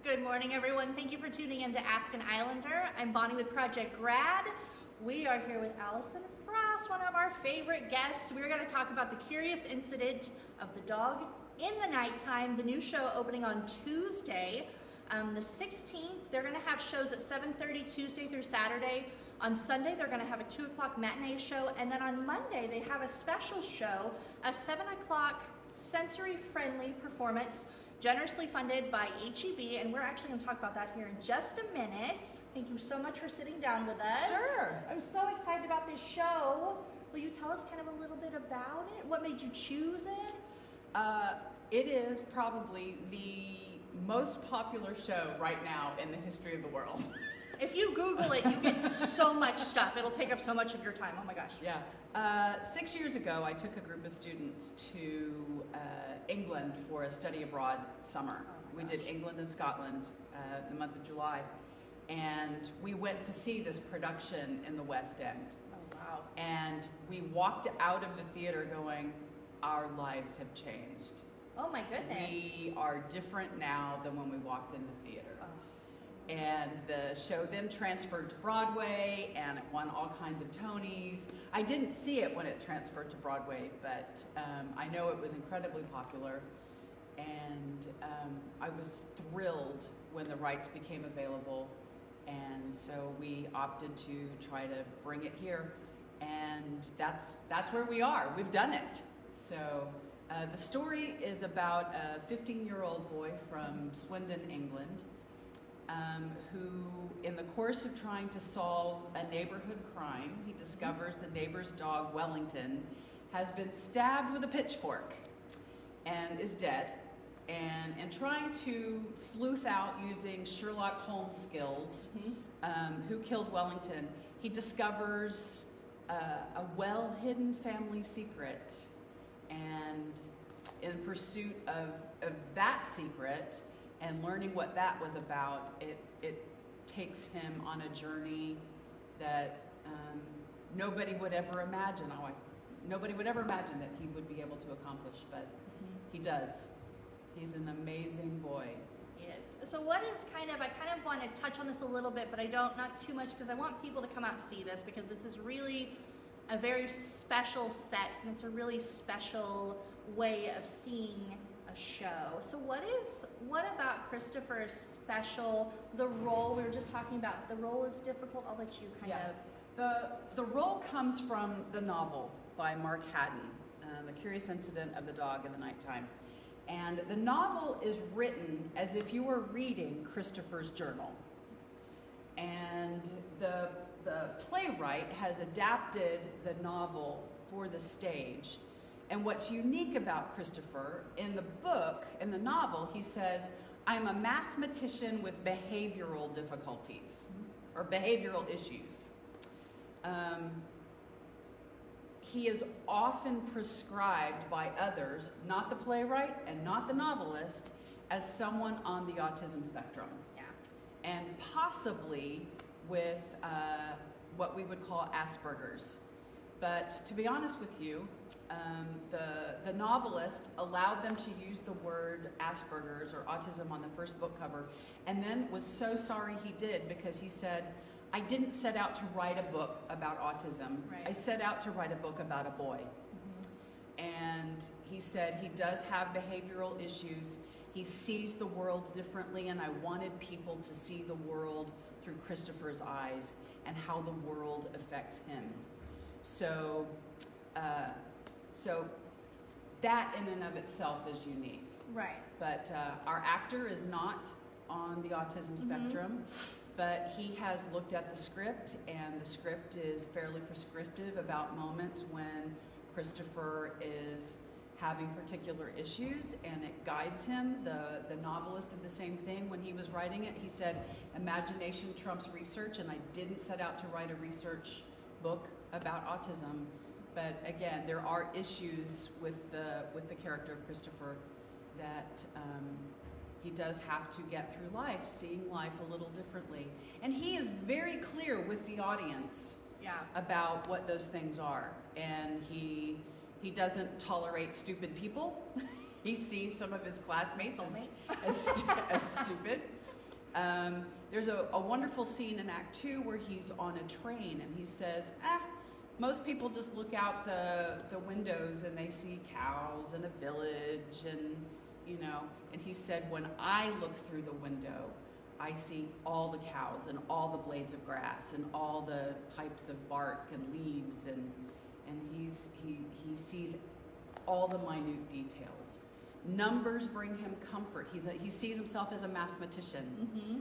Good morning, everyone. Thank you for tuning in to Ask an Islander. I'm Bonnie with Project Grad. We are here with Allison Frost, one of our favorite guests. We're going to talk about the curious incident of the dog in the nighttime, the new show opening on Tuesday, the 16th. They're going to have shows at 7:30 Tuesday through Saturday. On Sunday, they're going to have a 2 o'clock matinee show. And then on Monday, they have a special show, a 7 o'clock sensory-friendly performance, generously funded by HEB, and we're actually going to talk about that here in just a minute. Thank you so much for sitting down with us. Sure. I'm so excited about this show. Will you tell us kind of a little bit about it? What made you choose it? It is probably the most popular show right now in the history of the world. If you Google it, you get so much stuff. It'll take up so much of your time. Oh my gosh. Yeah. 6 years ago, I took a group of students to England for a study abroad summer. We did England and Scotland the month of July. And we went to see this production in the West End. Oh, wow. And we walked out of the theater going, our lives have changed. Oh my goodness. We are different now than when we walked in the theater. Oh. And the show then transferred to Broadway, and it won all kinds of Tonys. I didn't see it when it transferred to Broadway, but I know it was incredibly popular. And I was thrilled when the rights became available. And so we opted to try to bring it here. And that's where we are. We've done it. So the story is about a 15-year-old boy from Swindon, England, who, in the course of trying to solve a neighborhood crime, he discovers the neighbor's dog, Wellington, has been stabbed with a pitchfork and is dead. And in trying to sleuth out using Sherlock Holmes skills, who killed Wellington, he discovers a well-hidden family secret. And in pursuit of that secret, and learning what that was about, it takes him on a journey that nobody would ever imagine. Nobody would ever imagine that he would be able to accomplish, but he does. He's an amazing boy. Yes. So what is I kind of want to touch on this a little bit, but not too much, because I want people to come out and see this, because this is really a very special set, and it's a really special way of seeing a show. So what about Christopher is special? The role, we were just talking about, the role is difficult. I'll let you The role comes from the novel by Mark Haddon, The Curious Incident of the Dog in the Nighttime. And the novel is written as if you were reading Christopher's journal. And the playwright has adapted the novel for the stage. And what's unique about Christopher, in the book, in the novel, he says, I'm a mathematician with behavioral difficulties, or behavioral issues. He is often prescribed by others, not the playwright and not the novelist, as someone on the autism spectrum. Yeah. And possibly with what we would call Asperger's. But to be honest with you, the novelist allowed them to use the word Asperger's or autism on the first book cover, and then was so sorry he did, because he said, I didn't set out to write a book about autism. Right. I set out to write a book about a boy. And he said he does have behavioral issues. He sees the world differently, and I wanted people to see the world through Christopher's eyes and how the world affects him. So that in and of itself is unique. Right. But our actor is not on the autism spectrum, but he has looked at the script, and the script is fairly prescriptive about moments when Christopher is having particular issues, and it guides him. The novelist did the same thing when he was writing it. He said, imagination trumps research, and I didn't set out to write a research book about autism. But again, there are issues with the character of Christopher that he does have to get through life, seeing life a little differently. And he is very clear with the audience about what those things are. And he doesn't tolerate stupid people. He sees some of his classmates as stupid. There's a wonderful scene in Act 2 where he's on a train and he says, most people just look out the windows and they see cows and a village and, you know, and he said, when I look through the window, I see all the cows and all the blades of grass and all the types of bark and leaves and he sees all the minute details. Numbers bring him comfort. He sees himself as a mathematician. Mm-hmm.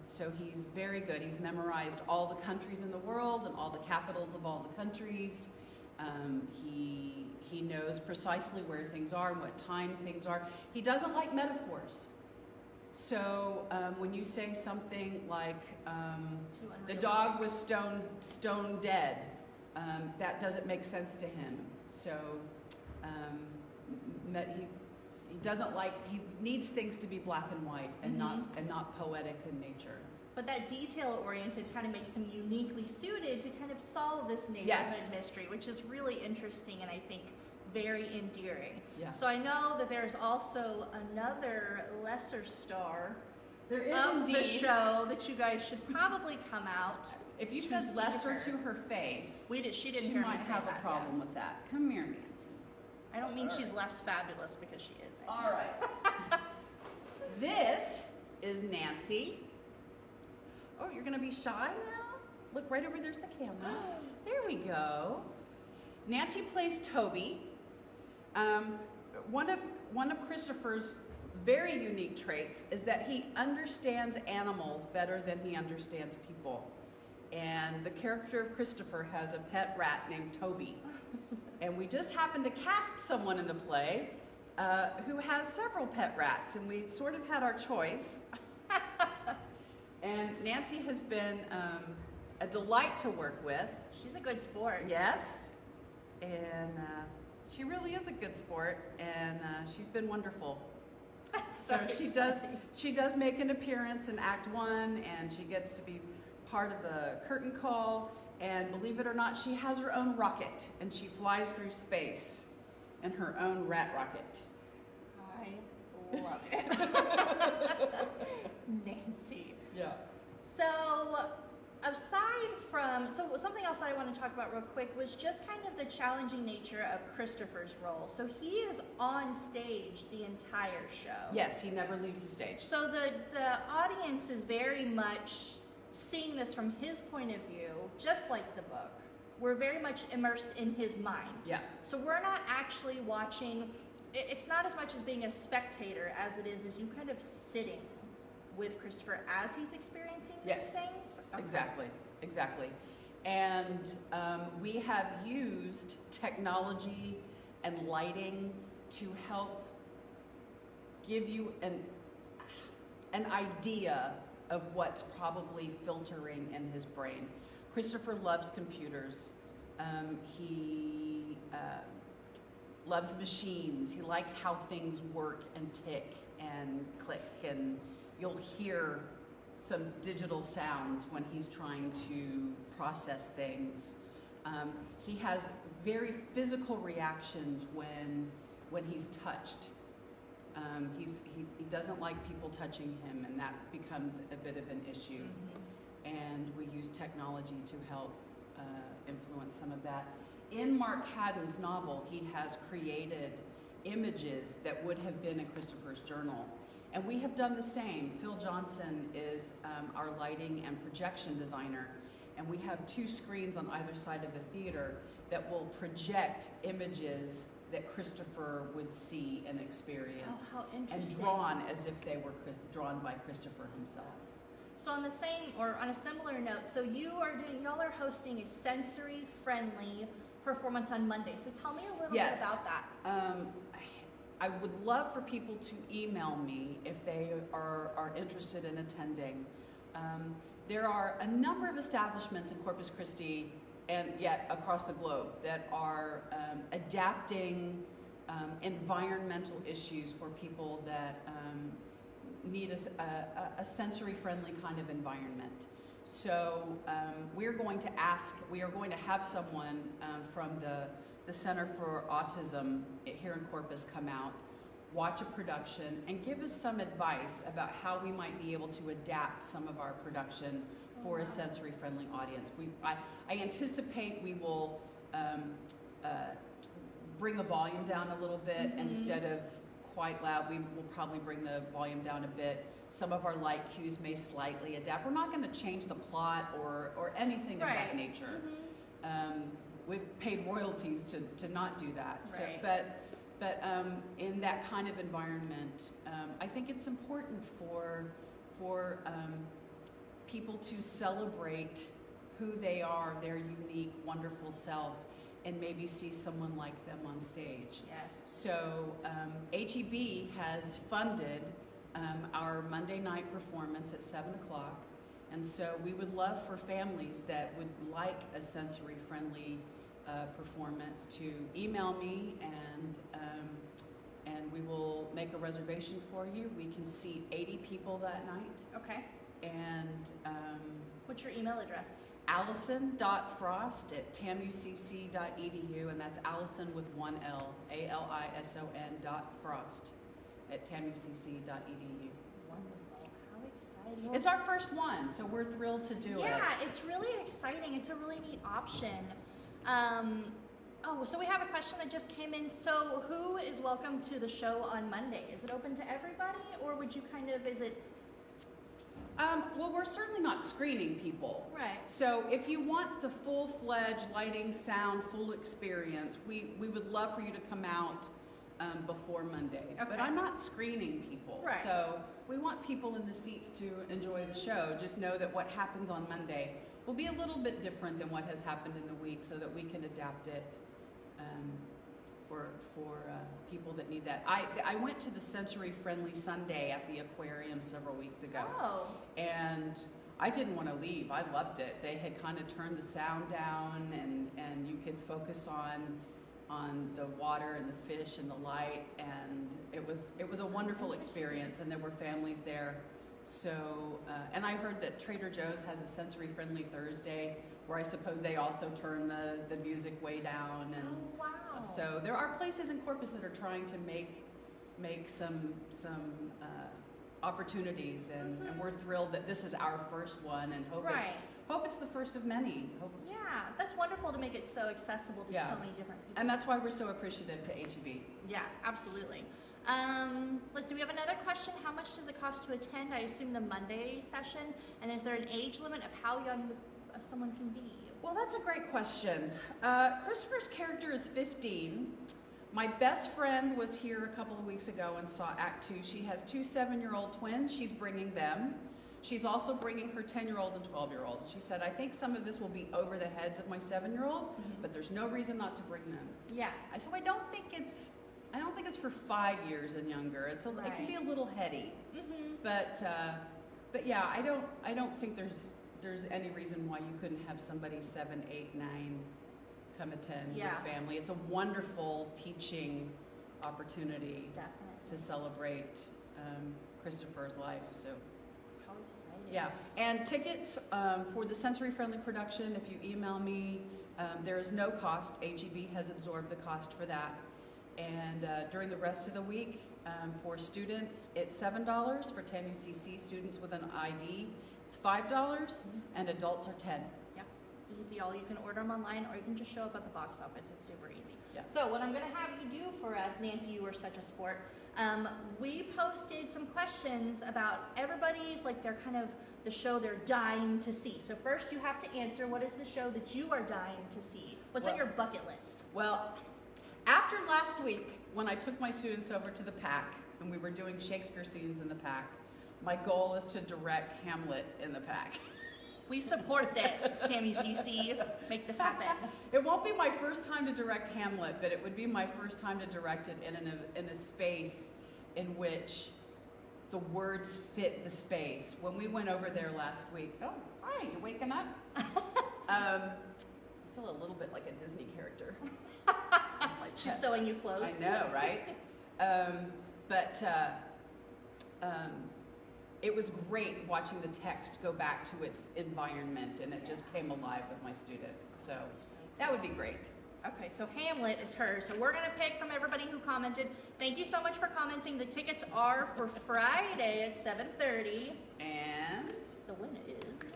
So he's very good. He's memorized all the countries in the world and all the capitals of all the countries. He knows precisely where things are and what time things are. He doesn't like metaphors. So when you say something like, the dog was stone dead, that doesn't make sense to him. So he doesn't like, he needs things to be black and white and not poetic in nature. But that detail-oriented kind of makes him uniquely suited to kind of solve this neighborhood mystery, which is really interesting and I think very endearing. Yeah. So I know that there's also another lesser star There is of indeed. the show that you guys should probably come out. If you to said see lesser her. to her face, She didn't she hear might me say have that, a problem with that. Come here, Nancy. yeah. I don't mean she's less fabulous because she isn't. All right. This is Nancy. Oh, you're gonna be shy now? Look, right over there's the camera. There we go. Nancy plays Toby. One of Christopher's very unique traits is that he understands animals better than he understands people. And the character of Christopher has a pet rat named Toby. And we just happened to cast someone in the play who has several pet rats, and we sort of had our choice. And Nancy has been a delight to work with. She's a good sport. Yes, and she really is a good sport, and she's been wonderful. So she does make an appearance in Act 1, and she gets to be part of the curtain call, and believe it or not, she has her own rocket, and she flies through space in her own rat rocket. I love it. Nancy. Yeah. So, aside from, something else that I want to talk about real quick was just kind of the challenging nature of Christopher's role. So he is on stage the entire show. Yes, he never leaves the stage. So the audience is very much seeing this from his point of view, just like the book. We're very much immersed in his mind. Yeah. So we're not actually watching, it's not as much as being a spectator as it is as you kind of sitting with Christopher as he's experiencing these things? Okay. Exactly. And we have used technology and lighting to help give you an idea of what's probably filtering in his brain. Christopher loves computers. He loves machines. He likes how things work and tick and click, and you'll hear some digital sounds when he's trying to process things. He has very physical reactions when he's touched. He doesn't like people touching him, and that becomes a bit of an issue. And we use technology to help influence some of that. In Mark Haddon's novel, he has created images that would have been in Christopher's journal. And we have done the same. Phil Johnson is our lighting and projection designer. And we have 2 screens on either side of the theater that will project images that Christopher would see and experience. Oh, how interesting. And drawn as if they were drawn by Christopher himself. So on the same, or on a similar note, so y'all are hosting a sensory-friendly performance on Monday. So tell me a little bit about that. I would love for people to email me if they are interested in attending. There are a number of establishments in Corpus Christi and yet across the globe that are adapting environmental issues for people that need a sensory-friendly kind of environment. So we are going to have someone from the Center for Autism here in Corpus come out watch a production, and give us some advice about how we might be able to adapt some of our production for a sensory-friendly audience. I anticipate we will bring the volume down a little bit. Instead of quite loud, we will probably bring the volume down a bit. Some of our light cues may slightly adapt. We're not going to change the plot or anything of that nature. We've paid royalties to not do that. So, but in that kind of environment, I think it's important for people to celebrate who they are, their unique, wonderful self, and maybe see someone like them on stage. Yes. So HEB has funded our Monday night performance at 7 o'clock. And so we would love for families that would like a sensory-friendly performance to email me, and we will make a reservation for you. We can seat 80 people that night. Okay. And what's your email address? Allison.frost@TAMU-CC.edu, and that's Allison with one L, ALISON.frost@TAMU-CC.edu. Wonderful. How exciting. It's our first one, so we're thrilled to do it. Yeah, it's really exciting. It's a really neat option. So we have a question that just came in. So who is welcome to the show on Monday? Is it open to everybody, or would you is it? Well, we're certainly not screening people. Right. So if you want the full-fledged lighting, sound, full experience, we would love for you to come out before Monday. Okay. But I'm not screening people. Right. So we want people in the seats to enjoy the show. Just know that what happens on Monday will be a little bit different than what has happened in the week, so that we can adapt it for people that need that. I went to the Sensory Friendly Sunday at the aquarium several weeks ago. Oh. And I didn't want to leave. I loved it. They had kind of turned the sound down, and you could focus on the water and the fish and the light, and it was a wonderful experience, and there were families there. So, and I heard that Trader Joe's has a Sensory Friendly Thursday, where I suppose they also turn the music way down. And oh, wow. So there are places in Corpus that are trying to make some opportunities, and we're thrilled that this is our first one, and hope it's the first of many. Yeah, that's wonderful to make it so accessible to so many different people. And that's why we're so appreciative to HEB. Yeah, absolutely. Let's see, we have another question. How much does it cost to attend? I assume the Monday session. And is there an age limit of how young someone can be? Well, that's a great question. Christopher's character is 15. My best friend was here a couple of weeks ago and saw Act 2. She has 2 7-year-old twins. She's bringing them. She's also bringing her 10-year-old and 12-year-old. She said, I think some of this will be over the heads of my 7-year-old, but there's no reason not to bring them. Yeah. So I don't think it's for 5 years and younger. It can be a little heady. But yeah, I don't think there's any reason why you couldn't have somebody 7, 8, 9 come attend your family. It's a wonderful teaching opportunity. Definitely. To celebrate Christopher's life. So. How exciting. Yeah, and tickets for the Sensory Friendly production, if you email me, there is no cost. HEB has absorbed the cost for that. And during the rest of the week, for students, it's $7. For TAMU-CC students with an ID, it's $5, and adults are $10. Yeah, easy. You can order them online, or you can just show up at the box office. It's super easy. Yeah. So what I'm going to have you do for us, Nancy, you were such a sport. We posted some questions about everybody's, their kind of the show they're dying to see. So first you have to answer, what is the show that you are dying to see? What's on your bucket list? Well, after last week, when I took my students over to the PAC, and we were doing Shakespeare scenes in the PAC, my goal is to direct Hamlet in the PAC. We support this, TAMU-CC. Make this happen. It won't be my first time to direct Hamlet, but it would be my first time to direct it in a space in which the words fit the space. When we went over there last week, oh, hi, you waking up? I feel a little bit like a Disney character. She's sewing you clothes. I know, right? It was great watching the text go back to its environment, and it just came alive with my students. So that would be great. Okay, so Hamlet is hers. So we're gonna pick from everybody who commented. Thank you so much for commenting. The tickets are for Friday at 7:30. And The winner is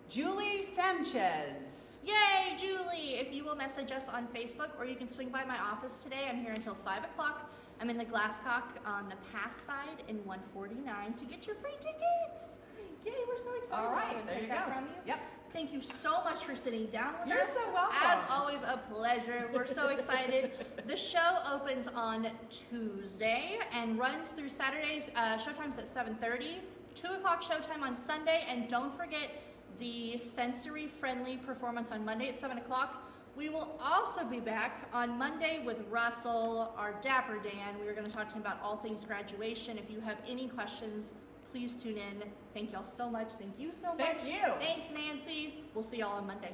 Julie Sanchez. Yay, Julie! If you will message us on Facebook, or you can swing by my office today. I'm here until 5 o'clock. I'm in the Glasscock on the pass side in 149 to get your free tickets. Yay, we're so excited. All right, to there take you that go. from you. Yep. Thank you so much for sitting down with You're us. so welcome. As always, a pleasure. We're so excited. The show opens on Tuesday and runs through Saturdays. Showtime's at 7:30. 2 o'clock showtime on Sunday. And don't forget the sensory-friendly performance on Monday at 7 o'clock. We will also be back on Monday with Russell, our Dapper Dan. We are going to talk to him about all things graduation. If you have any questions, please tune in. Thank y'all so much. Thank you so much. Thank you. Thanks, Nancy. We'll see y'all on Monday.